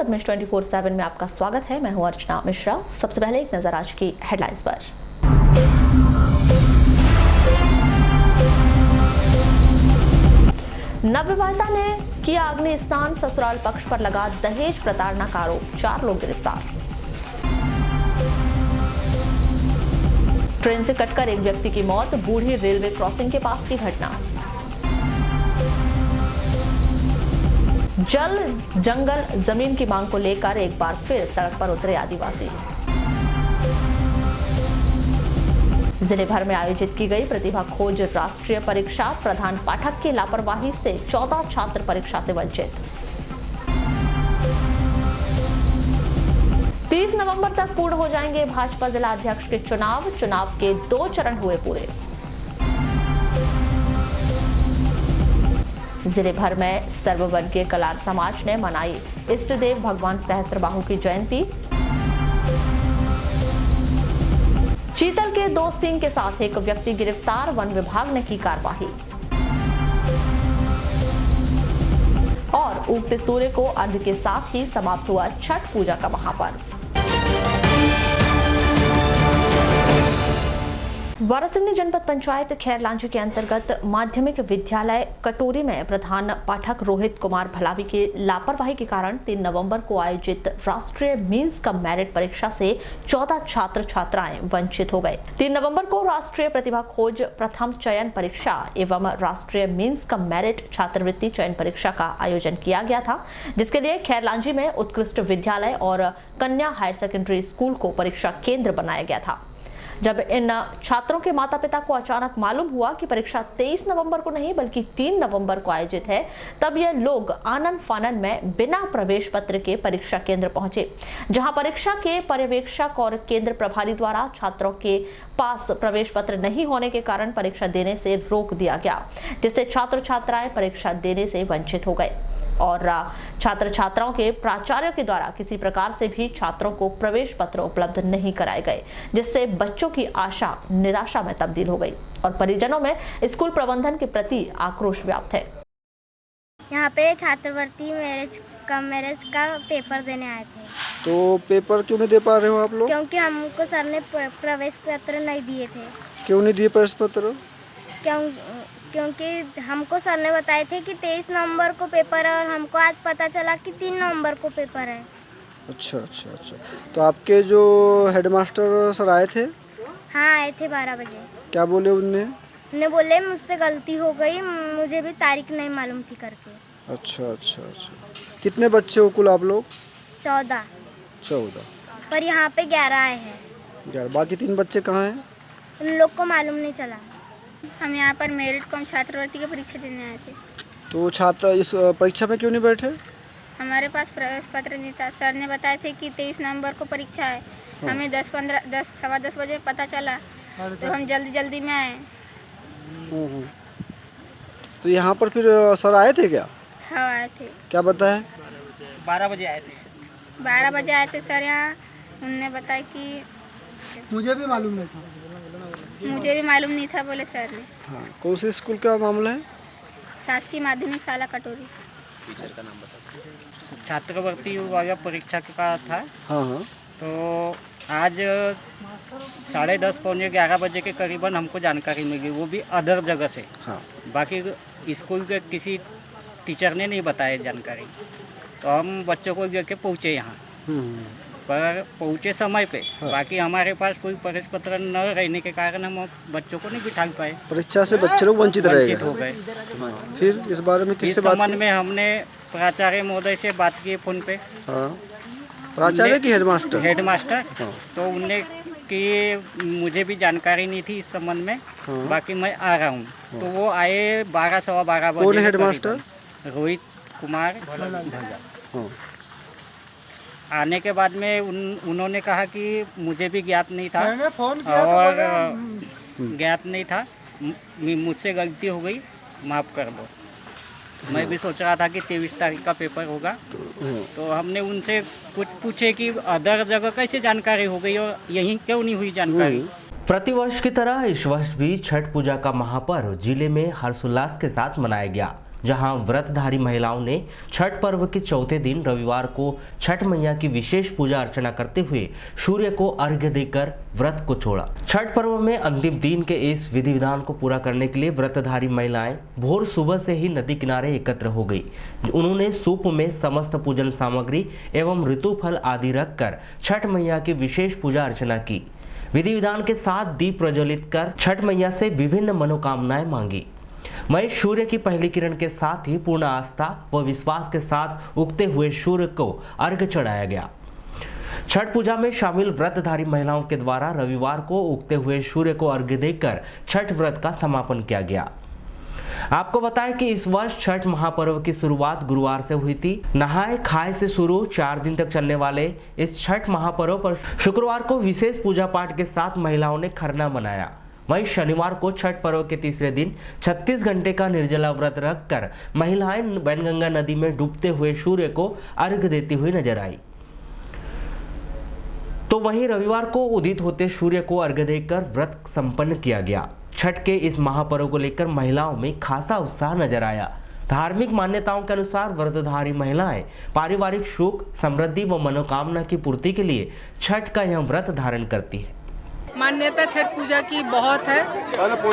पद्मेश 24/7 में आपका स्वागत है। मैं हूं अर्चना मिश्रा। सबसे पहले एक नजर आज की हेडलाइंस पर। नवविवाहिता ने किया अग्नि स्नान, ससुराल पक्ष पर लगा दहेज प्रताड़ना का आरोप, 4 लोग गिरफ्तार। ट्रेन से कटकर एक व्यक्ति की मौत, बूढ़ी रेलवे क्रॉसिंग के पास की घटना। जल जंगल जमीन की मांग को लेकर एक बार फिर सड़क पर उतरे आदिवासी। जिले भर में आयोजित की गई प्रतिभा खोज राष्ट्रीय परीक्षा, प्रधान पाठक की लापरवाही से 14 छात्र परीक्षा से वंचित। 30 नवंबर तक पूर्ण हो जाएंगे भाजपा जिला अध्यक्ष के चुनाव के 2 चरण हुए पूरे। जिले भर में सर्ववर्गीय कलार समाज ने मनाई इष्ट देव भगवान सहस्त्रबाहु की जयंती। चीतल के 2 सींग के साथ एक व्यक्ति गिरफ्तार, वन विभाग ने की कार्रवाई। और उगते सूर्य को अर्घ्य के साथ ही समाप्त हुआ छठ पूजा का महापर्व। वारासिवनी जनपद पंचायत खैरलांजी के अंतर्गत माध्यमिक विद्यालय कटोरी में प्रधान पाठक रोहित कुमार भलावी की लापरवाही के कारण 3 नवंबर को आयोजित राष्ट्रीय मींस कम मेरिट परीक्षा से 14 छात्र छात्राएं वंचित हो गए। 3 नवंबर को राष्ट्रीय प्रतिभा खोज प्रथम चयन परीक्षा एवं राष्ट्रीय मींस कम मेरिट छात्रवृत्ति चयन परीक्षा का आयोजन किया गया था, जिसके लिए खैरलांजी में उत्कृष्ट विद्यालय और कन्या हायर सेकेंडरी स्कूल को परीक्षा केंद्र बनाया गया था। जब इन छात्रों के माता पिता को अचानक मालूम हुआ कि परीक्षा 23 नवंबर को नहीं बल्कि 3 नवंबर को आयोजित है, तब ये लोग आनन फानन में बिना प्रवेश पत्र के परीक्षा केंद्र पहुंचे, जहां परीक्षा के पर्यवेक्षक और केंद्र प्रभारी द्वारा छात्रों के पास प्रवेश पत्र नहीं होने के कारण परीक्षा देने से रोक दिया गया, जिससे छात्र छात्राएं परीक्षा देने से वंचित हो गए और छात्र छात्राओं के प्राचार्यों के द्वारा किसी प्रकार से भी छात्रों को प्रवेश पत्र उपलब्ध नहीं कराए गए, जिससे बच्चों की आशा निराशा में तब्दील हो गई और परिजनों में स्कूल प्रबंधन के प्रति आक्रोश व्याप्त है। यहाँ पे छात्रवृत्ति मैरिज का पेपर देने आए थे। तो पेपर क्यों नहीं दे पा रहे हो आप लोग? क्योंकि हमको सर ने प्रवेश पत्र नहीं दिए थे। क्यों नहीं दिए प्रवेश पत्र? क्योंकि हमको सर ने बताए थे कि 23 नवंबर को पेपर है और हमको आज पता चला कि 3 नवंबर को पेपर है। अच्छा। तो आपके जो हेडमास्टर सर आए थे? हाँ, आए थे 12 बजे। क्या बोले उन्होंने? बोले मुझसे गलती हो गई, मुझे भी तारीख नहीं मालूम थी करके। अच्छा। कितने बच्चे हो कुल आप लोग? 14। पर यहाँ पे 11 आए हैं। 11। बाकी 3 बच्चे कहाँ हैं? उन लोग को मालूम नहीं चला। हम यहाँ पर मेरिट कम छात्रवृत्ति की परीक्षा देने आए थे। तो छात्र इस परीक्षा में क्यों नहीं बैठे? हमारे पास प्रवेश पत्र नहीं था। सर ने बताए थे कि 23 नवंबर को परीक्षा है। हमें 10 10 बजे पता चला, तो हम जल्दी में आए। तो यहाँ पर फिर सर आए थे क्या? हाँ, आए थे। क्या बताया? 12 बजे आए थे। 12 बजे आए थे सर यहाँ। उनने बताया कि मुझे भी मालूम नहीं था बोले सर ने। हाँ, कौन से स्कूल का मामला है? शासकीय माध्यमिक शाला कटोरी। टीचर का नाम बता। छात्रवृत्ति वाला परीक्षा का था। हाँ। तो आज 10:30 पौने 11 बजे के करीबन हमको जानकारी मिली, वो भी अदर जगह से। हाँ। बाकी स्कूल के किसी टीचर ने नहीं बताया जानकारी, तो हम बच्चों को लेके पहुँचे यहाँ। पर पहुँचे समय पे। हाँ। बाकी हमारे पास कोई प्रवेश पत्र न रहने के कारण हम बच्चों को नहीं बिठा पाए। परीक्षा से बच्चे लोग वंचित हो गए। हाँ। फिर इस बारे में किससे बात की? इस संबंध में हमने प्राचार्य महोदय से बात की फ़ोन पे। हाँ। प्राचार्य की हेडमास्टर? हाँ। तो उनने कि मुझे भी जानकारी नहीं थी इस संबंध में। हाँ। बाकी मैं आ रहा हूँ। हाँ। तो वो आए 12 सवा 12 बजे। कौन हेडमास्टर? रोहित कुमार भला। हाँ। आने के बाद में उन्होंने कहा कि मुझे भी ज्ञात नहीं था और ज्ञात नहीं था, मुझसे गलती हो गई, माफ़ कर दो। मैं भी सोच रहा था कि 23 तारीख का पेपर होगा। तो हमने उनसे कुछ पूछे कि अदर जगह कैसे जानकारी हो गई और यहीं क्यों नहीं हुई जानकारी। प्रतिवर्ष की तरह इस वर्ष भी छठ पूजा का महापर्व जिले में हर्षोल्लास के साथ मनाया गया। जहां व्रतधारी महिलाओं ने छठ पर्व के चौथे दिन रविवार को छठ मैया की विशेष पूजा अर्चना करते हुए सूर्य को अर्घ्य देकर व्रत को छोड़ा। छठ पर्व में अंतिम दिन के इस विधि विधान को पूरा करने के लिए व्रतधारी महिलाएं भोर सुबह से ही नदी किनारे एकत्र हो गई। उन्होंने सूप में समस्त पूजन सामग्री एवं ऋतु फल आदि रखकर छठ मैया की विशेष पूजा अर्चना की। विधि विधान के साथ दीप प्रज्वलित कर छठ मैया से विभिन्न मनोकामनाएं मांगी। वहीं सूर्य की पहली किरण के साथ ही पूर्ण आस्था व विश्वास के साथ उगते हुए सूर्य को अर्घ्य चढ़ाया गया। छठ पूजा में शामिल व्रतधारी महिलाओं के द्वारा रविवार को उगते हुए सूर्य को अर्घ्य देकर छठ व्रत का समापन किया गया। आपको बताएं कि इस वर्ष छठ महापर्व की शुरुआत गुरुवार से हुई थी। नहाए खाए से शुरू 4 दिन तक चलने वाले इस छठ महापर्व पर शुक्रवार को विशेष पूजा पाठ के साथ महिलाओं ने खरना मनाया। वहीं शनिवार को छठ पर्व के तीसरे दिन 36 घंटे का निर्जला व्रत रखकर महिलाएं वैनगंगा नदी में डूबते हुए सूर्य को अर्घ्य देती हुई नजर आई। तो वहीं रविवार को उदित होते सूर्य को अर्घ्य देकर व्रत संपन्न किया गया। छठ के इस महापर्व को लेकर महिलाओं में खासा उत्साह नजर आया। धार्मिक मान्यताओं के अनुसार व्रतधारी महिलाएं पारिवारिक सुख, समृद्धि व मनोकामना की पूर्ति के लिए छठ का यह व्रत धारण करती है। मान्यता छठ पूजा की बहुत है।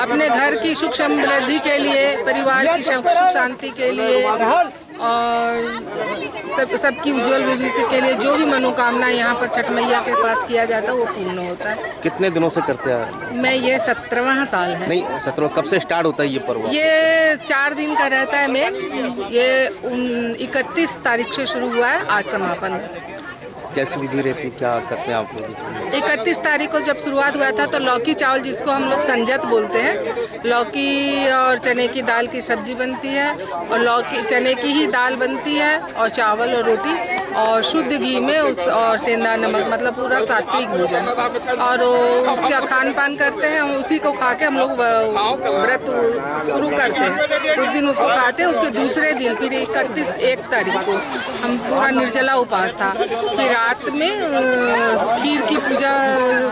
अपने घर की सुख समृद्धि के लिए, परिवार की सुख शांति के लिए और सबकी उज्जवल भविष्य के लिए जो भी मनोकामना यहाँ पर छठ मैया के पास किया जाता है वो पूर्ण होता है। कितने दिनों से करते हैं? मैं ये 17वां साल है। नहीं 17, कब से स्टार्ट होता है ये पर्व? ये 4 दिन का रहता है मेन। ये 31 तारीख से शुरू हुआ है, आज समापन है। कैसी विधि रहती, क्या करते हैं आप लोग? 31 तारीख को जब शुरुआत हुआ था तो लौकी चावल, जिसको हम लोग संजत बोलते हैं, लौकी और चने की दाल की सब्जी बनती है और लौकी चने की ही दाल बनती है और चावल और रोटी और शुद्ध घी में और सेंधा नमक, मतलब पूरा सात्विक भोजन। और उसका खान पान करते हैं, हम उसी को खा के हम लोग व्रत शुरू करते हैं। उस दिन उसको खाते हैं। उसके दूसरे दिन फिर 1 तारीख को हम पूरा निर्जला उपास था। फिर रात में खीर की पूजा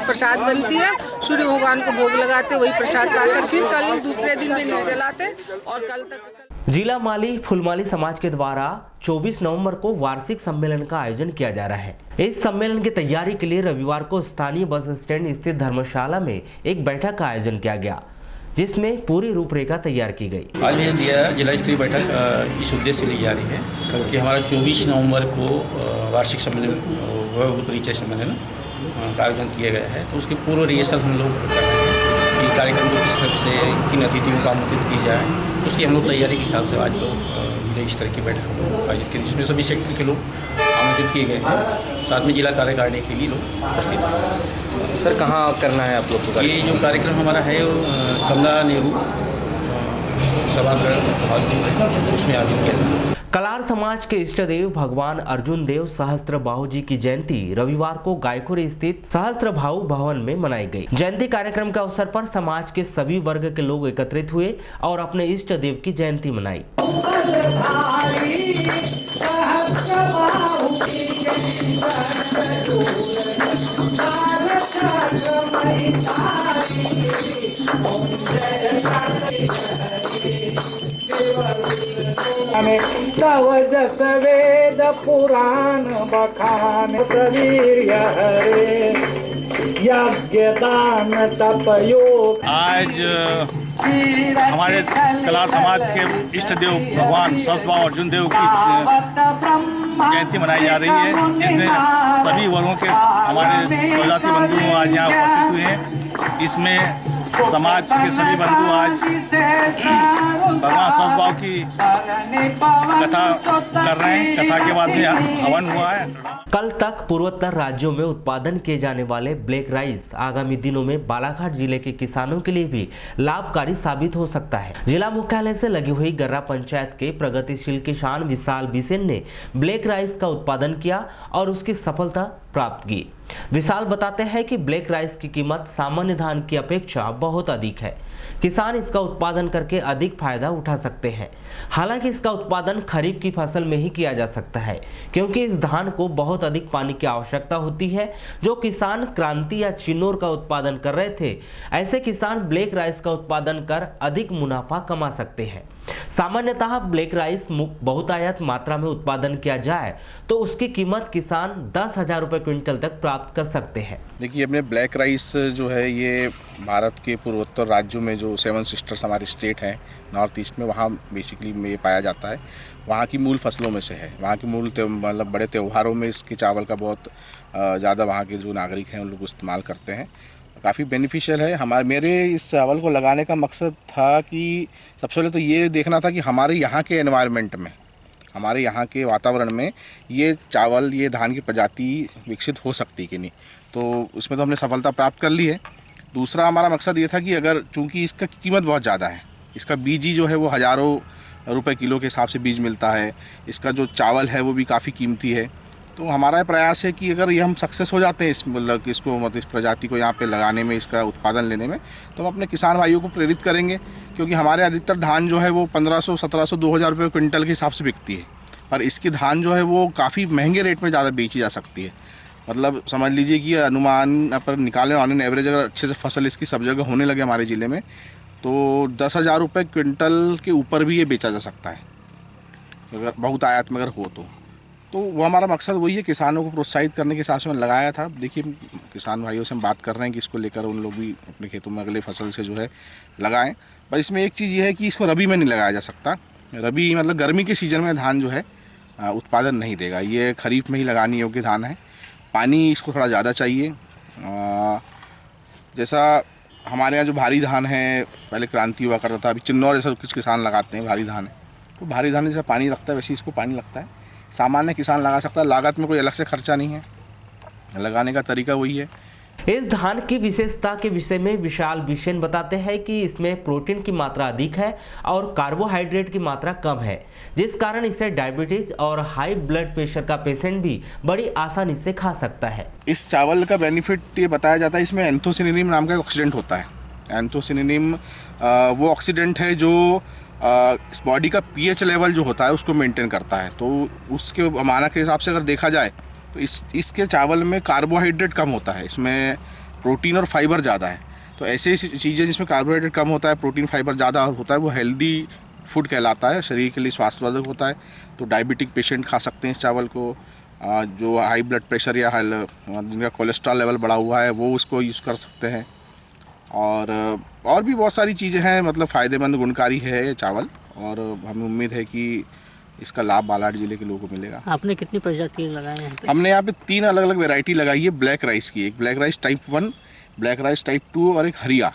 प्रसाद बनती है, सूर्य भगवान को भोग लगाते, वही प्रसाद पाकर फिर कल दूसरे दिन भी निर्जलाते और कल तक। जिला माली फुलमाली समाज के द्वारा 24 नवंबर को वार्षिक सम्मेलन का आयोजन किया जा रहा है। इस सम्मेलन की तैयारी के लिए रविवार को स्थानीय बस स्टैंड स्थित धर्मशाला में एक बैठक का आयोजन किया गया, जिसमें पूरी रूपरेखा तैयार की गई। आज दिया जिला स्तरीय बैठक इस उद्देश्य से ली जा रही है कि हमारा 24 नवंबर को वार्षिक सम्मेलन परिचय सम्मेलन का आयोजन किया गया है। तो उसके पूर्व रिहर्सल हम लोग कर रहे हैं कि कार्यक्रम को किस तरह से किन अतिथियों को आमंत्रित की जाए। उसकी हम लोग तैयारी के हिसाब से आज लोग जिला स्तर की बैठक हम लोग आयोजित की, जिसमें सभी सेक्टर के लोग आमंत्रित किए गए हैं। साथ में जिला कार्यकारिणी के लिए लोग उपस्थित हैं। सर कहाँ करना है आप लोग को? ये जो कार्यक्रम हमारा है कमला नेहरू सभागृह, उसमें आयोजित किया जाएगा। कलार समाज के इष्ट देव भगवान अर्जुन देव सहस्त्र बाहु जी की जयंती रविवार को गायखुर स्थित सहस्त्र बाहु भवन में मनाई गई। जयंती कार्यक्रम के अवसर पर समाज के सभी वर्ग के लोग एकत्रित हुए और अपने इष्ट देव की जयंती मनाई। तव जस वेद पुराण बखान प्रवीर्य हरे यज्ञ दान तप योग। आज हमारे कलार समाज के इष्ट देव भगवान सहस्त्र बाहु अर्जुन देव की जयंती मनाई जा रही है, जिसमें सभी वर्गों के हमारे स्वजाति बंधु आज यहाँ उपस्थित हुए हैं। इसमें समाज के सभी बंधु आज भगवान सहस्त्र बाहु की कथा कर रहे हैं। कथा के बाद में हवन हुआ है। कल तक पूर्वोत्तर राज्यों में उत्पादन किए जाने वाले ब्लैक राइस आगामी दिनों में बालाघाट जिले के किसानों के लिए भी लाभकारी साबित हो सकता है। जिला मुख्यालय से लगी हुई गर्रा पंचायत के प्रगतिशील किसान विशाल बिसेन ने ब्लैक राइस का उत्पादन किया और उसकी सफलता प्राप्त की। विशाल बताते हैं कि ब्लैक राइस की कीमत सामान्य धान की अपेक्षा बहुत अधिक है। किसान इसका उत्पादन करके अधिक फायदा उठा सकते हैं। हालांकि इसका उत्पादन खरीफ की फसल में ही किया जा सकता है, क्योंकि इस धान को बहुत अधिक पानी की आवश्यकता होती है। जो किसान क्रांति या चिन्नौर का उत्पादन कर रहे थे, ऐसे किसान ब्लैक राइस का उत्पादन कर अधिक मुनाफा कमा सकते हैं। सामान्यतः ब्लैक राइस बहुतायत मात्रा में उत्पादन किया जाए तो उसकी कीमत किसान 10,000 रुपये क्विंटल तक प्राप्त कर सकते हैं। देखिए, अपने ब्लैक राइस जो है ये भारत के पूर्वोत्तर राज्यों में जो 7 सिस्टर्स हमारे स्टेट हैं नॉर्थ ईस्ट में, वहाँ बेसिकली में ये पाया जाता है। वहाँ की मूल फसलों में से है। वहाँ की मूल मतलब बड़े त्योहारों में इसके चावल का बहुत ज़्यादा वहाँ के जो नागरिक हैं उन लोग इस्तेमाल करते हैं। काफ़ी बेनिफिशियल है। मेरे इस चावल को लगाने का मकसद था कि सबसे पहले तो ये देखना था कि हमारे यहाँ के एनवायरनमेंट में, हमारे यहाँ के वातावरण में ये चावल, ये धान की प्रजाति विकसित हो सकती कि नहीं। तो उसमें तो हमने सफलता प्राप्त कर ली है। दूसरा हमारा मकसद ये था कि अगर चूँकि इसका कीमत बहुत ज़्यादा है, इसका बीज ही जो है वो हज़ारों रुपए किलो के हिसाब से बीज मिलता है, इसका जो चावल है वो भी काफ़ी कीमती है। तो हमारा प्रयास है कि अगर ये हम सक्सेस हो जाते हैं इस मतलब इस प्रजाति को यहाँ पे लगाने में, इसका उत्पादन लेने में, तो हम अपने किसान भाइयों को प्रेरित करेंगे। क्योंकि हमारे अधिकतर धान जो है वो 1500, 1700, 2000 रुपये क्विंटल के हिसाब से बिकती है, पर इसकी धान जो है वो काफ़ी महंगे रेट में ज़्यादा बेची जा सकती है। मतलब समझ लीजिए कि अनुमान पर निकालें ऑन एन एवरेज, अगर अच्छे से फसल इसकी सब जगह होने लगे हमारे ज़िले में, तो 10,000 रुपये क्विंटल के ऊपर भी ये बेचा जा सकता है अगर बहुत आयात में अगर हो तो वो हमारा मकसद वही है, किसानों को प्रोत्साहित करने के हिसाब से मैं लगाया था। देखिए, किसान भाइयों से हम बात कर रहे हैं कि इसको लेकर उन लोग भी अपने खेतों में अगले फसल से जो है लगाएं। पर इसमें एक चीज़ ये है कि इसको रबी में नहीं लगाया जा सकता। रबी मतलब गर्मी के सीज़न में धान जो है उत्पादन नहीं देगा। ये खरीफ में ही लगाने योग्य धान है। पानी इसको थोड़ा ज़्यादा चाहिए। जैसा हमारे यहाँ जो भारी धान है, पहले क्रांति हुआ करता था, अभी चिन्नौर जैसा कुछ किसान लगाते हैं भारी धान है, तो भारी धान जैसा पानी लगता है वैसे इसको पानी लगता है। सामान्य किसान लगा सकता है, लागत में कोई अलग से खर्चा नहीं है, लगाने का तरीका वही है। इस धान की विशेषता के विषय में विशाल बिसेन बताते हैं कि इसमें प्रोटीन की मात्रा अधिक है और कार्बोहाइड्रेट की मात्रा कम है, जिस कारण इसे डायबिटीज और हाई ब्लड प्रेशर का पेशेंट भी बड़ी आसानी से खा सकता है। इस चावल का बेनिफिट ये बताया जाता है, इसमें एंथोसिनिन नाम का ऑक्सीडेंट होता है। एंथोसिनिन वो ऑक्सीडेंट है जो बॉडी का पीएच लेवल जो होता है उसको मेंटेन करता है। तो उसके मानक के हिसाब से अगर देखा जाए तो इसके चावल में कार्बोहाइड्रेट कम होता है, इसमें प्रोटीन और फाइबर ज़्यादा है। तो ऐसे चीज़ें जिसमें कार्बोहाइड्रेट कम होता है, प्रोटीन फाइबर ज़्यादा होता है, वो हेल्दी फूड कहलाता है, शरीर के लिए स्वास्थ्यवर्धक होता है। तो डायबिटिक पेशेंट खा सकते हैं इस चावल को। जो हाई ब्लड प्रेशर या जिनका कोलेस्ट्रॉल लेवल बढ़ा हुआ है वो उसको यूज़ कर सकते हैं। और भी बहुत सारी चीज़ें हैं, मतलब फ़ायदेमंद गुणकारी है ये चावल, और हमें उम्मीद है कि इसका लाभ बालाघाट जिले के लोगों को मिलेगा। आपने कितनी प्रजाति लगाए हैं? हमने यहाँ पे 3 अलग अलग वैरायटी लगाई है ब्लैक राइस की। एक black rice type 1, black rice type 2 और एक हरिया।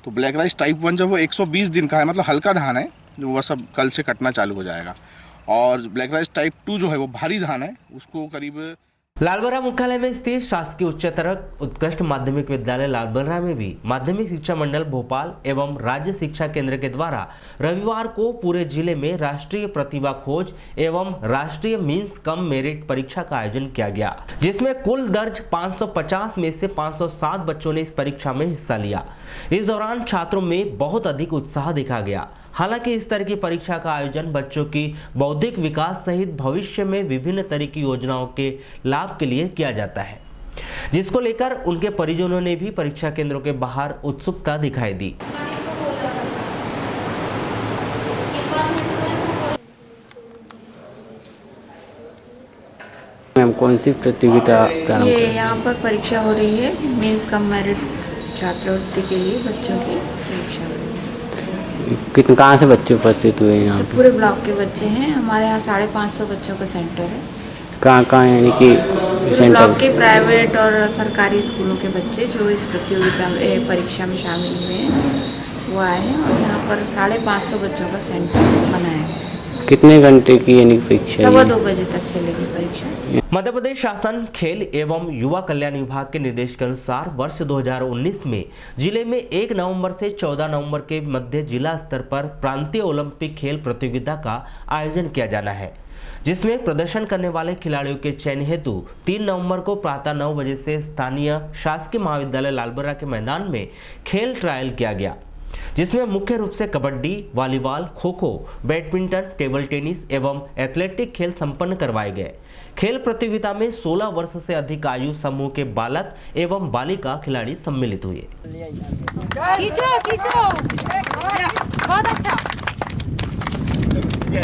तो ब्लैक राइस टाइप 1 जो वो 120 दिन का है, मतलब हल्का धान है जो वह सब कल से कटना चालू हो जाएगा। और ब्लैक राइस टाइप 2 जो है वो भारी धान है, उसको करीब लालबर्रा मुख्यालय में स्थित शासकीय उच्चतर उत्कृष्ट माध्यमिक विद्यालय लालबर्रा में भी माध्यमिक शिक्षा मंडल भोपाल एवं राज्य शिक्षा केंद्र के द्वारा रविवार को पूरे जिले में राष्ट्रीय प्रतिभा खोज एवं राष्ट्रीय मीन्स कम मेरिट परीक्षा का आयोजन किया गया, जिसमें कुल दर्ज 550 में से 507 बच्चों ने इस परीक्षा में हिस्सा लिया। इस दौरान छात्रों में बहुत अधिक उत्साह देखा गया। हालांकि इस तरह की परीक्षा का आयोजन बच्चों की बौद्धिक विकास सहित भविष्य में विभिन्न तरह की योजनाओं के लाभ के लिए किया जाता है, जिसको लेकर उनके परिजनों ने भी परीक्षा केंद्रों के बाहर उत्सुकता दिखाई दी। मैम, कौन सी प्रतियोगिता? ये यहाँ पर परीक्षा हो रही है, मीन्स कम मेरिट छात्रवृत्ति के लिए बच्चों की परीक्षा हो रही है। कहाँ से बच्चे उपस्थित हुए हैं यहाँ? पूरे ब्लॉक के बच्चे हैं। हमारे यहाँ 550 बच्चों का सेंटर है। कहाँ यानी कि सेंटर? ब्लॉक के प्राइवेट और सरकारी स्कूलों के बच्चे जो इस प्रतियोगिता में परीक्षा में शामिल हुए हैं वो आए हैं, और यहाँ पर 550 बच्चों का सेंटर बनाया है। कितने घंटे की यानी परीक्षा? 2:15 बजे तक चलेगी परीक्षा। मध्य प्रदेश शासन खेल एवं युवा कल्याण विभाग के निर्देश के अनुसार वर्ष 2019 में जिले में 1 नवंबर से 14 नवंबर के मध्य जिला स्तर पर प्रांतीय ओलंपिक खेल प्रतियोगिता का आयोजन किया जाना है, जिसमें प्रदर्शन करने वाले खिलाड़ियों के चयन हेतु 3 नवंबर को प्रातः 9 बजे से स्थानीय शासकीय महाविद्यालय लालबर्रा के मैदान में खेल ट्रायल किया गया, जिसमें मुख्य रूप से kabaddi, volleyball, kho-kho, badminton, table tennis एवं एथलेटिक खेल संपन्न करवाए गए। खेल प्रतियोगिता में 16 वर्ष से अधिक आयु समूह के बालक एवं बालिका खिलाड़ी सम्मिलित हुए। खींचो, खींचो। बहुत अच्छा। आज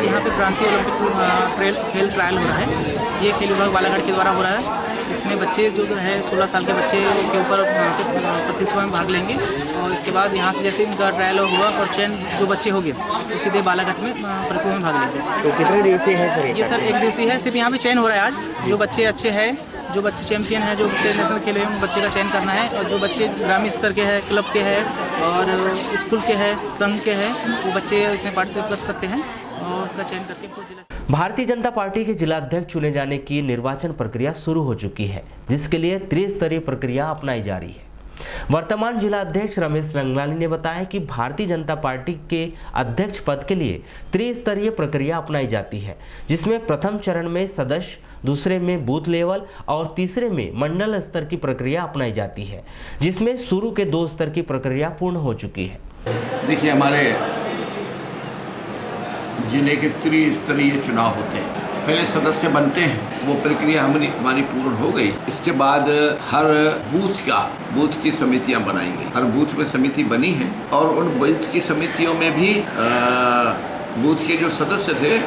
यहाँ पे प्रांतीय ओलंपिक खेल ट्रायल हो रहा है। ये खेल विभाग बालाघाट के द्वारा हो रहा है। इसमें बच्चे जो है 16 साल के बच्चे के ऊपर प्रतिस्पर्धा में भाग लेंगे और इसके बाद यहाँ से जैसे इनका ट्रायल हुआ और चयन जो बच्चे हो गए तो सीधे बालाघाट में प्रतियोगिता में भाग लेंगे। तो कितने दिवसीय है सर? ये सर 1 दिवसीय है। सिर्फ यहाँ पे चयन हो रहा है आज। जो बच्चे अच्छे हैं, जो बच्चे चैंपियन हैं, जो बच्चे नेशनल खेले हैं, बच्चे का चयन करना है और जो बच्चे ग्रामीण स्तर के हैं, क्लब के हैं और स्कूल के हैं, संघ के हैं, वो बच्चे इसमें पार्टिसिपेट कर सकते हैं और उनका चयन करके भारतीय जनता पार्टी के जिला अध्यक्ष चुने जाने की निर्वाचन प्रक्रिया शुरू हो चुकी है, जिसके लिए त्रिस्तरीय प्रक्रिया अपनाई जा रही है। वर्तमान जिला अध्यक्ष रमेश रंगलानी ने बताया कि भारतीय जनता पार्टी के अध्यक्ष पद के लिए त्रिस्तरीय प्रक्रिया अपनाई जाती है, जिसमें प्रथम चरण में सदस्य, दूसरे में बूथ लेवल और तीसरे में मंडल स्तर की प्रक्रिया अपनाई जाती है, जिसमें शुरू के 2 स्तर की प्रक्रिया पूर्ण हो चुकी है। देखिए, हमारे जिले के त्रिस्तरीय चुनाव होते हैं। पहले सदस्य बनते हैं, वो प्रक्रिया हमारी पूर्ण हो गई। इसके बाद हर बूथ की समितियां बनाई गई। हर बूथ में समिति बनी है और उन बूथ की समितियों में भी बूथ के जो सदस्य थे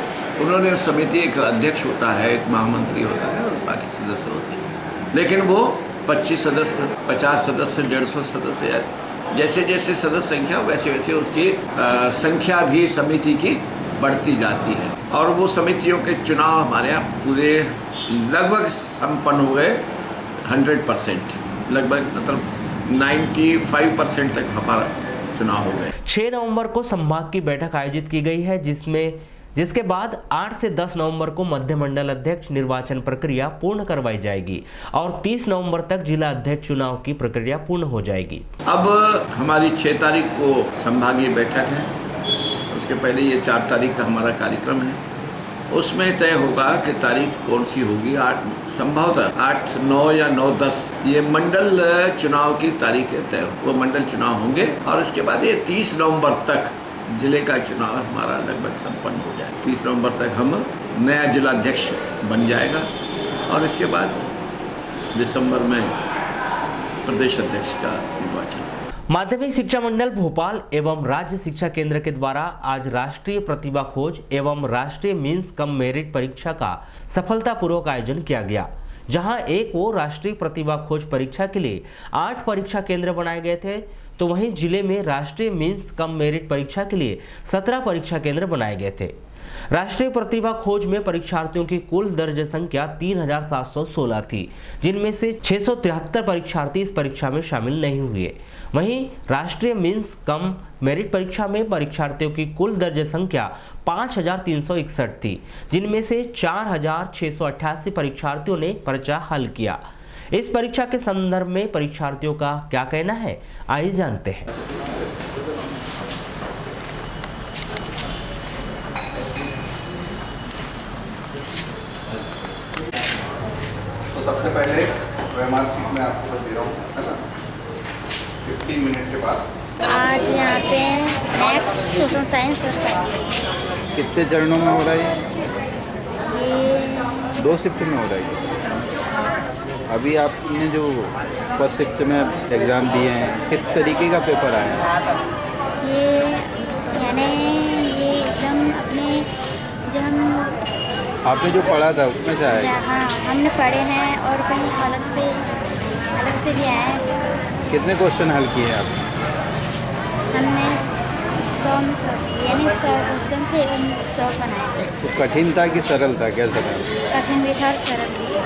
उन्होंने समिति, एक अध्यक्ष होता है, एक महामंत्री होता है और बाकी सदस्य होते हैं। लेकिन वो 25 सदस्य, 50 सदस्य, 150 सदस्य, जैसे जैसे सदस्य संख्या वैसे वैसे उसकी संख्या भी समिति की बढ़ती जाती है और वो समितियों के चुनाव हमारे यहाँ पूरे लगभग संपन्न हो गए। 100% लगभग, मतलब 95% तक हमारा चुनाव हो गए। 6 नवंबर को संभाग की बैठक आयोजित की गई है, जिसके बाद 8 से 10 नवंबर को मध्य मंडल अध्यक्ष निर्वाचन प्रक्रिया पूर्ण करवाई जाएगी और 30 नवंबर तक जिला अध्यक्ष चुनाव की प्रक्रिया पूर्ण हो जाएगी। अब हमारी 6 तारीख को संभागीय बैठक है, उसके पहले ये 4 तारीख का हमारा कार्यक्रम है। उसमें तय होगा कि तारीख कौन सी होगी। 8 संभवतः 8, 9 या 9, 10 ये मंडल चुनाव की तारीखें तय हो, वो मंडल चुनाव होंगे और इसके बाद ये 30 नवंबर तक जिले का चुनाव हमारा लगभग संपन्न हो जाए। 30 नवंबर तक हम नया जिला अध्यक्ष बन जाएगा और इसके बाद दिसंबर में प्रदेश अध्यक्ष का निर्वाचन। माध्यमिक शिक्षा मंडल भोपाल एवं राज्य शिक्षा केंद्र के द्वारा आज राष्ट्रीय प्रतिभा खोज एवं राष्ट्रीय मीन्स कम मेरिट परीक्षा का सफलतापूर्वक आयोजन किया गया, जहां एक और राष्ट्रीय प्रतिभा खोज परीक्षा के लिए 8 परीक्षा केंद्र बनाए गए थे, तो वहीं जिले में राष्ट्रीय मीन्स कम मेरिट परीक्षा के लिए 17 परीक्षा केंद्र बनाए गए थे। राष्ट्रीय प्रतिभा खोज में परीक्षार्थियों की कुल दर्ज संख्या 3716 थी, जिनमें से 673 परीक्षार्थी इस परीक्षा में शामिल नहीं हुए। वहीं राष्ट्रीय मीन्स कम मेरिट परीक्षा में परीक्षार्थियों की कुल दर्ज संख्या 5361 थी, जिनमें से 4688 परीक्षार्थियों ने पर्चा हल किया। इस परीक्षा के संदर्भ में परीक्षार्थियों का क्या कहना है, आइए जानते हैं। तो सबसे पहले OMR सीट में आपको दे रहा हूँ, है ना? 15 मिनट के बाद आज यहाँ पे मैथ्स, सोशल साइंस और साइंस। कितने चरणों में हो रहा है ये 2 शिफ्ट में हो रहा है। अभी आपने जो फर्स्ट शिफ्ट में एग्ज़ाम दिए हैं, किस तरीके का पेपर आया है? ये यानी ये एकदम अपने जो हम आपने जो पढ़ा था उसमें से आया? हाँ, हमने पढ़े हैं और कहीं अलग से भी आए हैं। कितने क्वेश्चन हल किए हैं आपने? हमने 100 में 100 यानी 100 क्वेश्चन थे, उनमें 100 बनाए। तो कठिन था कि सरल था, कैसा था? कठिन भी था और सरल भी था।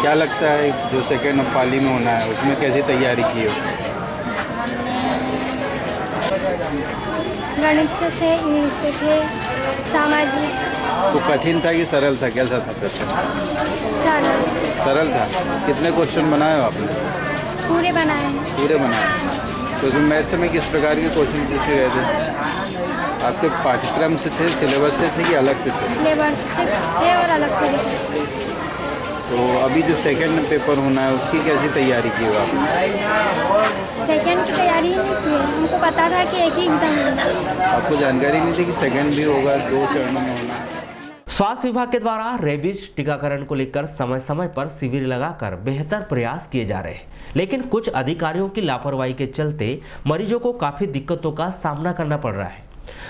क्या लगता है जो सेकेंड पाली में होना है उसमें कैसी तैयारी की हो? गणित से थे, इंग्लिश से थे, सामाजिक। तो कठिन था कि सरल था, कैसा था प्रश्न? सरल था। कितने क्वेश्चन बनाए हो आपने? पूरे बनाए। पूरे बनाए। तो उसमें मैथ्स में किस प्रकार के क्वेश्चन पूछे गए थे? आपके पाठ्यक्रम से थे, सिलेबस से थे कि अलग से थे? सिलेबस से थे और अलग से थे। तो अभी जो सेकंड पेपर होना है उसकी कैसी तैयारी की हो आपने? सेकंड की तैयारी ही नहीं की है, हमको पता था कि एक ही एग्ज़ाम होना है। आपको जानकारी नहीं थी कि सेकंड भी होगा, 2 चरणों में होना है? स्वास्थ्य विभाग के द्वारा रेबीज टीकाकरण को लेकर समय समय पर शिविर लगाकर बेहतर प्रयास किए जा रहे हैं, लेकिन कुछ अधिकारियों की लापरवाही के चलते मरीजों को काफी दिक्कतों का सामना करना पड़ रहा है।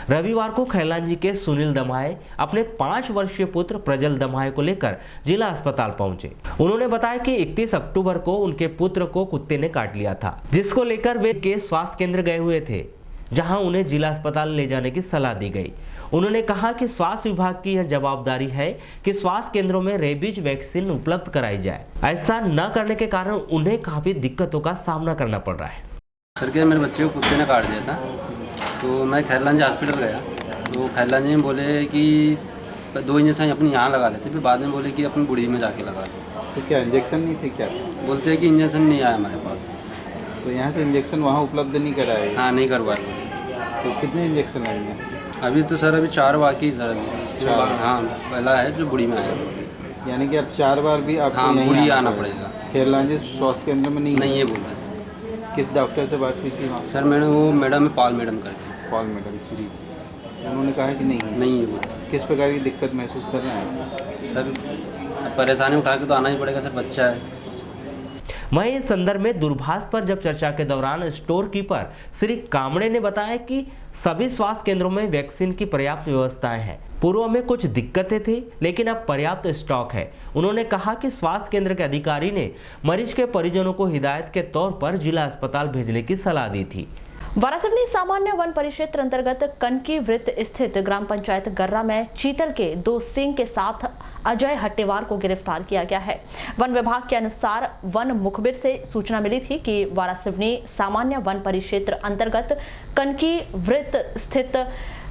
रविवार को खैलांजी के सुनील दमाए अपने 5 वर्षीय पुत्र प्रजल दमाए को लेकर जिला अस्पताल पहुंचे। उन्होंने बताया कि 31 अक्टूबर को उनके पुत्र को कुत्ते ने काट लिया था, जिसको लेकर वे के स्वास्थ्य केंद्र गए हुए थे, जहां उन्हें जिला अस्पताल ले जाने की सलाह दी गई। उन्होंने कहा कि स्वास्थ्य विभाग की यह जवाबदारी है कि स्वास्थ्य केंद्रों में रेबीज वैक्सीन उपलब्ध कराई जाए। ऐसा न करने के कारण उन्हें काफी दिक्कतों का सामना करना पड़ रहा है। सर के मेरे बच्चे को कुत्ते ने काट दिया था, तो मैं खैरलांजी हॉस्पिटल गया, तो खैरलांजी में बोले कि 2 इंजेक्शन अपनी यहाँ लगा लेते, फिर बाद में बोले कि अपनी बुढ़ी में जाके लगा लो। तो क्या इंजेक्शन नहीं थे क्या? बोलते हैं कि इंजेक्शन नहीं आया हमारे पास। तो यहाँ से इंजेक्शन वहाँ उपलब्ध नहीं कराए? हाँ, नहीं करवाए। तो कितने इंजेक्शन लगेंगे? अभी तो सर अभी 4 बाकी सर अभी। हाँ, पहला है जो बुढ़ी में आया। यानी कि अब 4 बार भी आपको हाँ, यहीं बुढ़ी आना पड़ेगा। खैरलांजी स्वास्थ्य केंद्र में नहीं ये बोल रहे। किस डॉक्टर से बात की थी वहाँ? सर मैंने वो मैडम पाल मैडम करके। पाल मैडम जी, उन्होंने कहा कि नहीं है बोला। किस प्रकार की दिक्कत महसूस कर रहे हैं सर? परेशानी उठा के तो आना ही पड़ेगा सर, बच्चा है। वहीं इस संदर्भ में दूरभाष पर जब चर्चा के दौरान स्टोर कीपर श्री कामड़े ने बताया कि सभी स्वास्थ्य केंद्रों में वैक्सीन की पर्याप्त व्यवस्थाएं हैं। पूर्व में कुछ दिक्कतें थी, लेकिन अब पर्याप्त स्टॉक है। उन्होंने कहा कि स्वास्थ्य केंद्र के अधिकारी ने मरीज के परिजनों को हिदायत के तौर पर जिला अस्पताल भेजने की सलाह दी थी। वारासिवनी सामान्य वन परिक्षेत्र अंतर्गत कनकी वृत्त स्थित ग्राम पंचायत गर्रा में चीतल के 2 सींग के साथ अजय हट्टेवार को गिरफ्तार किया गया है। वन विभाग के अनुसार वन मुखबिर से सूचना मिली थी कि वारासिवनी सामान्य वन परिक्षेत्र अंतर्गत कनकी वृत्त स्थित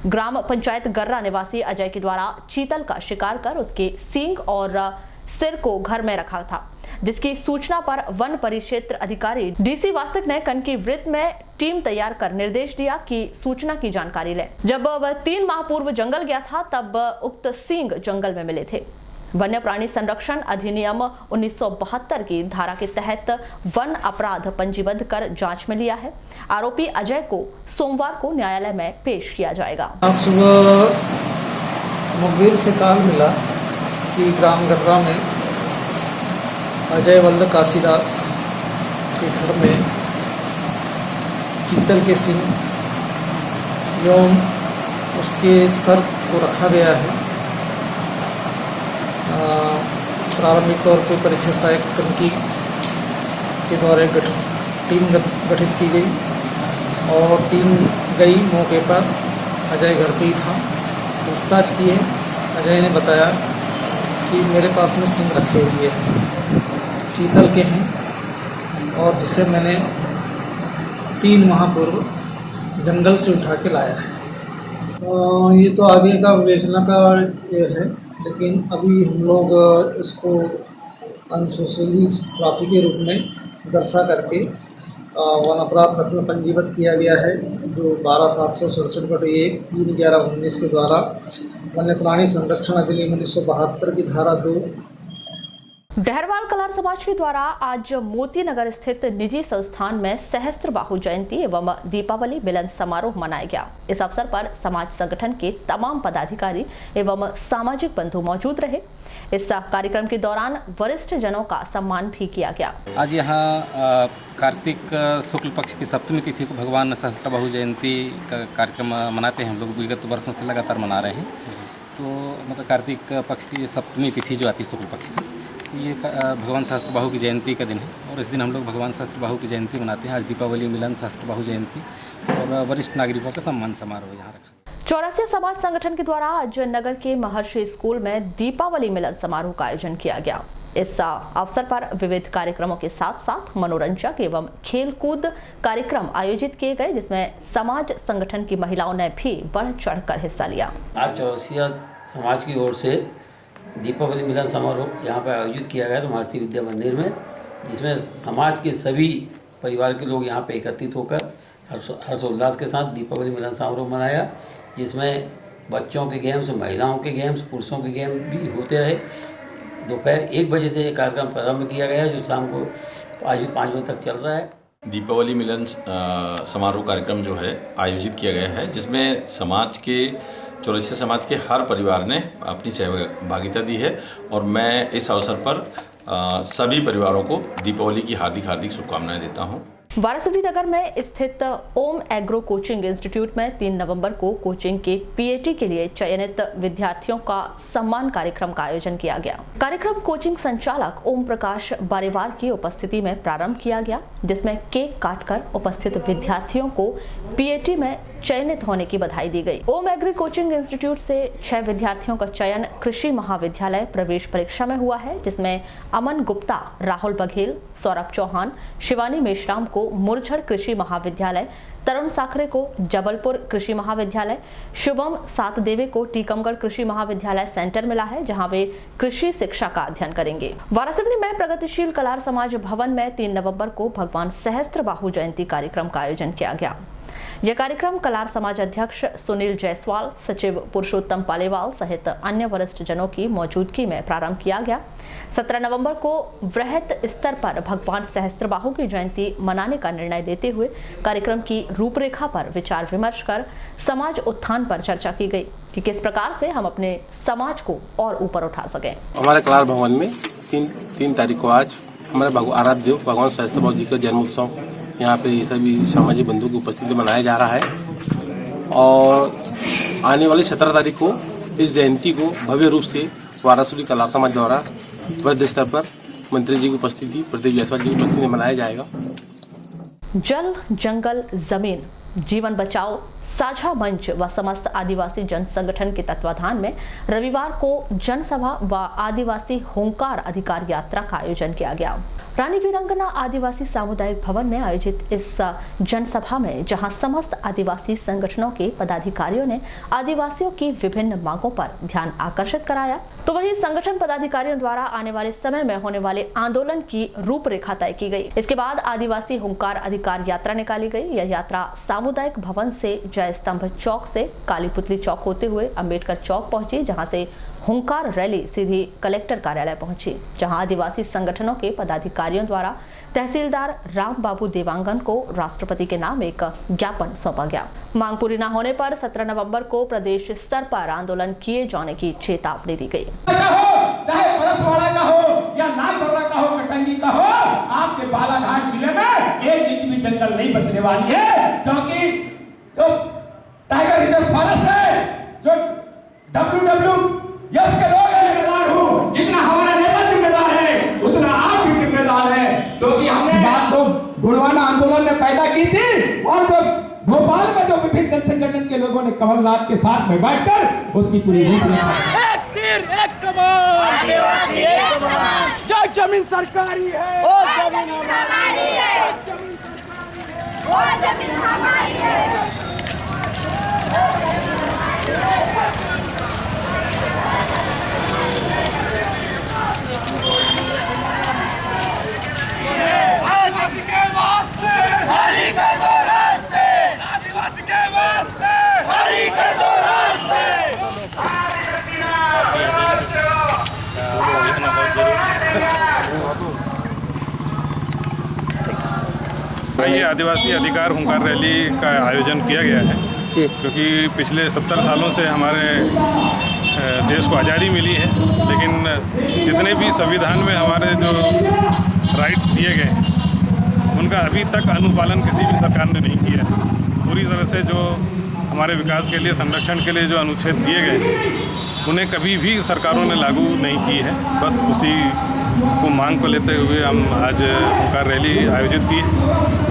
ग्राम पंचायत गर्रा निवासी अजय के द्वारा चीतल का शिकार कर उसके सींग और सिर को घर में रखा था, जिसकी सूचना पर वन परिक्षेत्र अधिकारी डीसी वास्तव ने कनकी वृत्त में टीम तैयार कर निर्देश दिया कि सूचना की जानकारी ले। जब वह 3 माह पूर्व जंगल गया था, तब उक्त सींग जंगल में मिले थे। वन्य प्राणी संरक्षण अधिनियम 1972 की धारा के तहत वन अपराध पंजीबद्ध कर जांच में लिया है। आरोपी अजय को सोमवार को न्यायालय में पेश किया जाएगा। सुबह मुखबिर से कॉल मिला कि ग्राम गर्रा में अजय वल्लभ काशीदास के घर में चीतल के सिंग एवं उसके सर को रखा गया है। प्रारंभिक तौर पर परिक्षेत्र सहायक कनकी के द्वारा टीम गठित की गई और टीम गई मौके पर। अजय घर पे ही था। पूछताछ किए, अजय ने बताया कि मेरे पास में सिंग रखे हुए हैं, चीतल के हैं और जिसे मैंने 3 माह पूर्व जंगल से उठा के लाया है। ये तो आगे का विवेचना का ये है, लेकिन अभी हम लोग इसको अनुसूचित ट्रैफिक के रूप में दर्शा करके वन अपराध में पंजीबद्ध किया गया है, जो 12/767/1 3/11/19 के द्वारा वन्य प्राणी संरक्षण अधिनियम 1972 की धारा 2। डहरवाल कलार समाज के द्वारा आज मोती नगर स्थित निजी संस्थान में सहस्त्रबाहु जयंती एवं दीपावली मिलन समारोह मनाया गया। इस अवसर पर समाज संगठन के तमाम पदाधिकारी एवं सामाजिक बंधु मौजूद रहे। इस कार्यक्रम के दौरान वरिष्ठ जनों का सम्मान भी किया गया। आज यहाँ कार्तिक शुक्ल पक्ष की सप्तमी तिथि को भगवान सहस्त्रबाहु जयंती का कार्यक्रम मनाते हैं। हम लोग विगत वर्षों से लगातार मना रहे हैं। तो मतलब कार्तिक पक्ष की सप्तमी तिथि जो आती है शुक्ल पक्ष की, ये भगवान सहस्त्रबाहु की जयंती का दिन है और इस दिन हम लोग भगवान सहस्त्रबाहु की जयंती मनाते हैं। आज दीपावली मिलन सहस्त्रबाहु जयंती और वरिष्ठ नागरिकों का सम्मान समारोह यहाँ रखा। चौरासिया समाज संगठन के द्वारा आज नगर के महर्षि स्कूल में दीपावली मिलन समारोह का आयोजन किया गया। इस अवसर पर विविध कार्यक्रमों के साथ साथ मनोरंजक एवं खेलकूद कार्यक्रम आयोजित किए गए, जिसमें समाज संगठन की महिलाओं ने भी बढ़ चढ़कर हिस्सा लिया। आज चौरासिया समाज की ओर से दीपावली मिलन समारोह यहाँ पर आयोजित किया गया था महर्षि विद्या मंदिर में, जिसमें समाज के सभी परिवार के लोग यहाँ पे एकत्रित होकर हर्षोल्लास के साथ दीपावली मिलन समारोह मनाया, जिसमें बच्चों के गेम्स, महिलाओं के गेम्स, पुरुषों के गेम भी होते रहे। दोपहर 1 बजे से ये कार्यक्रम प्रारंभ किया गया है, जो शाम को आज भी 5 बजे तक चल रहा है। दीपावली मिलन समारोह कार्यक्रम जो है आयोजित किया गया है, जिसमें समाज के चौरसिया समाज के हर परिवार ने अपनी सहभागिता दी है और मैं इस अवसर पर सभी परिवारों को दीपावली की हार्दिक शुभकामनाएं देता हूं। वारासिवनी नगर में स्थित ओम एग्रो कोचिंग इंस्टीट्यूट में 3 नवंबर को कोचिंग के पीएटी के लिए चयनित विद्यार्थियों का सम्मान कार्यक्रम का आयोजन किया गया। कार्यक्रम कोचिंग संचालक ओम प्रकाश बारेवार की उपस्थिति में प्रारंभ किया गया, जिसमें केक काटकर उपस्थित विद्यार्थियों को पीएटी में चयनित होने की बधाई दी गई। ओम एग्री कोचिंग इंस्टीट्यूट से 6 विद्यार्थियों का चयन कृषि महाविद्यालय प्रवेश परीक्षा में हुआ है, जिसमें अमन गुप्ता, राहुल बघेल, सौरभ चौहान, शिवानी मेश्राम को मुरझर कृषि महाविद्यालय, तरुण साखरे को जबलपुर कृषि महाविद्यालय, शुभम सातदेवे को टीकमगढ़ कृषि महाविद्यालय सेंटर मिला है, जहां वे कृषि शिक्षा का अध्ययन करेंगे। वारासिवनी में प्रगतिशील कलार समाज भवन में 3 नवंबर को भगवान सहस्त्रबाहु जयंती कार्यक्रम का आयोजन किया गया। यह कार्यक्रम कलार समाज अध्यक्ष सुनील जायसवाल, सचिव पुरुषोत्तम पालेवाल सहित अन्य वरिष्ठ जनों की मौजूदगी में प्रारंभ किया गया। 17 नवंबर को वृहत स्तर पर भगवान सहस्त्रबाहु की जयंती मनाने का निर्णय लेते हुए कार्यक्रम की रूपरेखा पर विचार विमर्श कर समाज उत्थान पर चर्चा की गई कि किस प्रकार से हम अपने समाज को और ऊपर उठा सकें। हमारे कलार भवन में 3 तारीख को आज हमारे आराध्य देव भगवान सहस्त्रबाहु जी का जन्म उत्सव यहाँ पे सभी सामाजिक बंधुओं की उपस्थिति में मनाया जा रहा है और आने वाली 17 तारीख को इस जयंती को भव्य रूप से वारासिवनी कलार समाज द्वारा वृहद स्तर पर मंत्री जी की उपस्थिति, प्रदीप जायसवाल जी की उपस्थिति में मनाया जाएगा। जल, जंगल, जमीन, जीवन बचाओ साझा मंच व समस्त आदिवासी जन संगठन के तत्वाधान में रविवार को जनसभा व आदिवासी होंकार अधिकार यात्रा का आयोजन किया गया। रानी वीरांगना आदिवासी सामुदायिक भवन में आयोजित इस जनसभा में जहां समस्त आदिवासी संगठनों के पदाधिकारियों ने आदिवासियों की विभिन्न मांगों पर ध्यान आकर्षित कराया, तो वहीं संगठन पदाधिकारियों द्वारा आने वाले समय में होने वाले आंदोलन की रूपरेखा तय की गई। इसके बाद आदिवासी होंकार अधिकार यात्रा निकाली गई। यह यात्रा सामुदायिक भवन से जय स्तंभ चौक से काली पुतली चौक होते हुए अम्बेडकर चौक पहुंची, जहां से होंकार रैली सीधी कलेक्टर कार्यालय पहुंची, जहां आदिवासी संगठनों के पदाधिकारियों द्वारा तहसीलदार राम बाबू देवांगन को राष्ट्रपति के नाम एक ज्ञापन सौंपा गया। मांग पूरी न होने पर 17 नवंबर को प्रदेश स्तर पर आंदोलन किए जाने की चेतावनी दी गई। चाहे परसवाड़ा का हो या नागबर्रा का हो, कटंगी का हो, आपके बालाघाट जिले में 1 इंच भी जंगल नहीं बचने वाली है, क्योंकि जो टाइगर रिजर्व फॉरेस्ट है, जो WWF के लोग जिम्मेदार हो, जितना हमारा नेता जिम्मेदार है उतना आप भी जिम्मेदार है, क्योंकि हमने बात तो गुणवाना आंदोलन ने पैदा की थी और जो भोपाल में जो विभिन्न जन संगठन के लोगों ने कमलनाथ के साथ में बैठकर उसकी पूरी एक तीर एक कमान, जो जमीन सरकारी है वो जमीन हमारी है, वो जमीन हमारी है। आदिवासी के वास्ते हरी कर दो रास्ते, आदिवासी के वास्ते हरी कर दो रास्ते। ये आदिवासी अधिकार हुंकार रैली का आयोजन किया गया है, क्योंकि पिछले 70 सालों से हमारे देश को आज़ादी मिली है, लेकिन जितने भी संविधान में हमारे जो राइट्स दिए गए हैं उनका अभी तक अनुपालन किसी भी सरकार ने नहीं किया है। पूरी तरह से जो हमारे विकास के लिए, संरक्षण के लिए जो अनुच्छेद दिए गए हैं उन्हें कभी भी सरकारों ने लागू नहीं की है। बस उसी को मांग को लेते हुए हम आज हुंकार रैली आयोजित की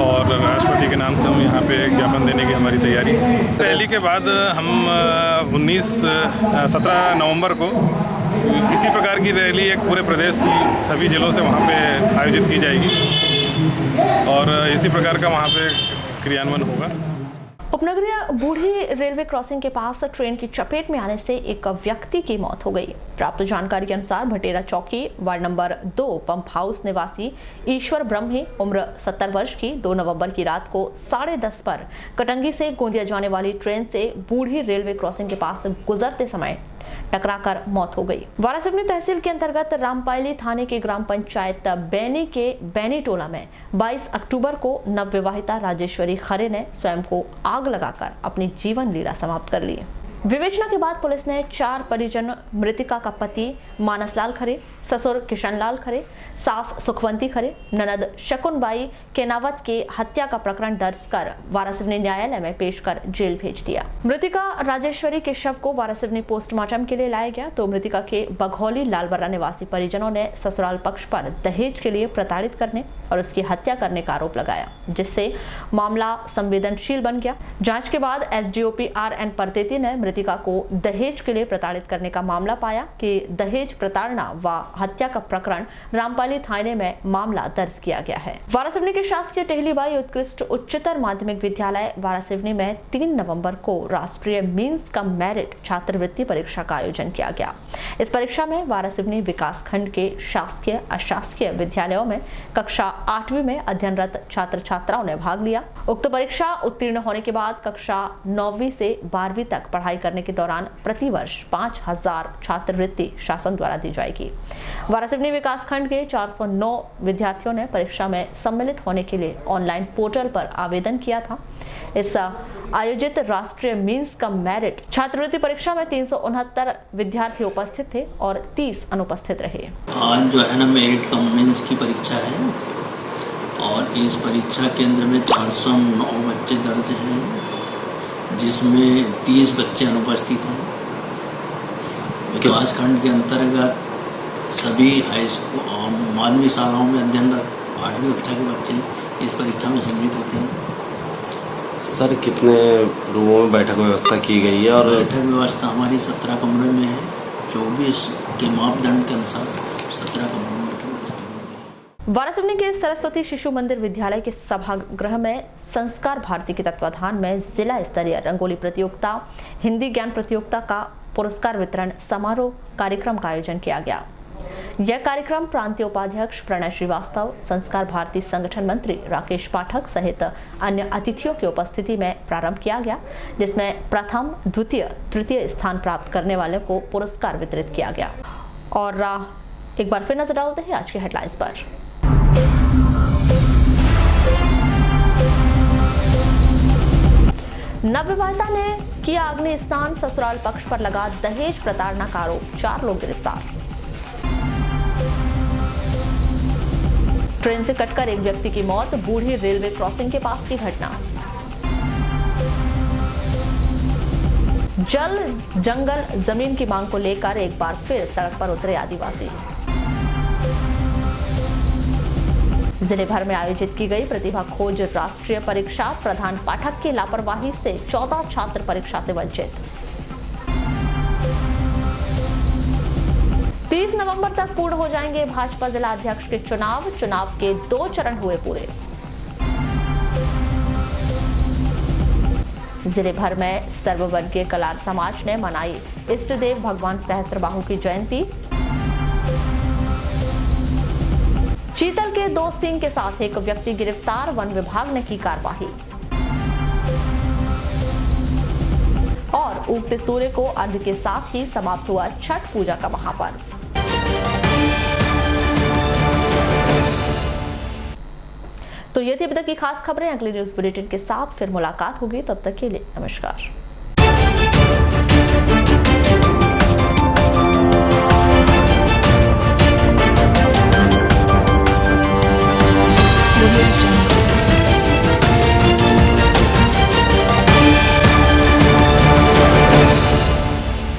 और राष्ट्रपति के नाम से हम यहाँ पे ज्ञापन देने की हमारी तैयारी है। रैली के बाद हम 17 नवंबर को इसी प्रकार की रैली एक पूरे प्रदेश की सभी जिलों से वहाँ पे आयोजित की जाएगी और इसी प्रकार का वहाँ पे क्रियान्वयन होगा। उपनगरीय बूढ़ी रेलवे क्रॉसिंग के पास ट्रेन की चपेट में आने से एक व्यक्ति की मौत हो गई। प्राप्त जानकारी के अनुसार भटेरा चौकी वार्ड नंबर 2 पंप हाउस निवासी ईश्वर ब्रह्मे उम्र 70 वर्ष की 2 नवंबर की रात को 10:30 पर कटंगी से गोंदिया जाने वाली ट्रेन से बूढ़ी रेलवे क्रॉसिंग के पास गुजरते समय टकराकर मौत हो गई। वारासिवनी तहसील के अंतर्गत रामपायली थाने के ग्राम पंचायत बैनी के बैनी टोला में 22 अक्टूबर को नवविवाहिता राजेश्वरी खरे ने स्वयं को आग लगाकर अपनी जीवन लीला समाप्त कर ली। विवेचना के बाद पुलिस ने 4 परिजन मृतिका का पति मानसलाल खरे, ससुर किशनलाल खरे, सास सुखवंती खरे, ननद शकुनबाई केनावत के हत्या का प्रकरण दर्ज कर वारासिवनी न्यायालय में पेश कर जेल भेज दिया। मृतिका राजेश्वरी के शव को वारासिवनी पोस्टमार्टम के लिए लाया गया तो मृतिका के बघौली लालबर्रा निवासी परिजनों ने ससुराल पक्ष पर दहेज के लिए प्रताड़ित करने और उसकी हत्या करने का आरोप लगाया, जिससे मामला संवेदनशील बन गया। जांच के बाद एसडीओपी RN परतेती ने मृतिका को दहेज के लिए प्रताड़ित करने का मामला पाया कि दहेज प्रताड़ना व हत्या का प्रकरण रामपाली थाने में मामला दर्ज किया गया है। वारासिवनी के शासकीय टहलीबाई उत्कृष्ट उच्चतर माध्यमिक विद्यालय वारासिवनी में 3 नवंबर को राष्ट्रीय मीन्स कम मेरिट छात्रवृत्ति परीक्षा का आयोजन किया गया। इस परीक्षा में वारासिवनी विकास खंड के शासकीय अशासकीय विद्यालयों में कक्षा 8वीं में अध्ययनरत छात्र छात्राओं ने भाग लिया। उक्त परीक्षा उत्तीर्ण होने के बाद कक्षा 9वीं से 12वीं तक पढ़ाई करने के दौरान प्रतिवर्ष 5000 छात्रवृत्ति शासन द्वारा दी जाएगी। वारासिवनी विकास खंड के 409 विद्यार्थियों ने परीक्षा में सम्मिलित होने के लिए ऑनलाइन पोर्टल पर आवेदन किया था। इस आयोजित राष्ट्रीय मीन्स कम मेरिट छात्रवृत्ति परीक्षा में 369 विद्यार्थी उपस्थित थे और 30 अनुपस्थित रहे। आज जो है ना मेरिट कम मीन्स की परीक्षा है और इस परीक्षा केंद्र में 409 बच्चे दर्ज हैं, जिसमें 30 बच्चे अनुपस्थित हैं। विकास खंड के अंतर्गत सभी हाई स्कूल माध्यमिक शालाओं में अध्ययनरत 8वीं कक्षा के बच्चे इस परीक्षा में सम्मिलित होते हैं। सर कितने रूमों में बैठक व्यवस्था की गई है? और बैठक व्यवस्था हमारी 17 कमरे में है। 24 के मापदंड के अनुसार 17 कमरों में बैठक व्यवस्था। वारासिवनी के सरस्वती शिशु मंदिर विद्यालय के सभागृह में संस्कार भारती के तत्वाधान में जिला स्तरीय रंगोली प्रतियोगिता, हिंदी ज्ञान प्रतियोगिता का पुरस्कार वितरण समारोह कार्यक्रम का आयोजन किया गया। यह कार्यक्रम प्रांतीय उपाध्यक्ष प्रणय श्रीवास्तव, संस्कार भारती संगठन मंत्री राकेश पाठक सहित अन्य अतिथियों की उपस्थिति में प्रारंभ किया गया, जिसमें प्रथम, द्वितीय, तृतीय स्थान प्राप्त करने वाले को पुरस्कार वितरित किया गया। और एक बार फिर नजर डालते हैं आज के हेडलाइंस पर। नवविवाहिता ने किया अग्नि स्नान, ससुराल पक्ष पर लगा दहेज प्रताड़ना का आरोप, 4 लोग गिरफ्तार। ट्रेन से कटकर एक व्यक्ति की मौत, बूढ़ी रेलवे क्रॉसिंग के पास की घटना। जल, जंगल, जमीन की मांग को लेकर एक बार फिर सड़क पर उतरे आदिवासी। जिले भर में आयोजित की गई प्रतिभा खोज राष्ट्रीय परीक्षा, प्रधान पाठक की लापरवाही से 14 छात्र परीक्षा से वंचित। 30 नवंबर तक पूर्ण हो जाएंगे भाजपा जिला अध्यक्ष के चुनाव के 2 चरण हुए पूरे। जिले भर में सर्ववर्गीय कलार समाज ने मनाई इष्ट देव भगवान सहस्त्रबाहु की जयंती। चीतल के 2 सींग के साथ एक व्यक्ति गिरफ्तार, वन विभाग ने की कार्रवाई। और उगते सूर्य को अर्घ्य के साथ ही समाप्त हुआ छठ पूजा का महापर्व। तो ये थी अभी तक की खास खबरें। अगले न्यूज बुलेटिन के साथ फिर मुलाकात होगी, तब तक के लिए नमस्कार।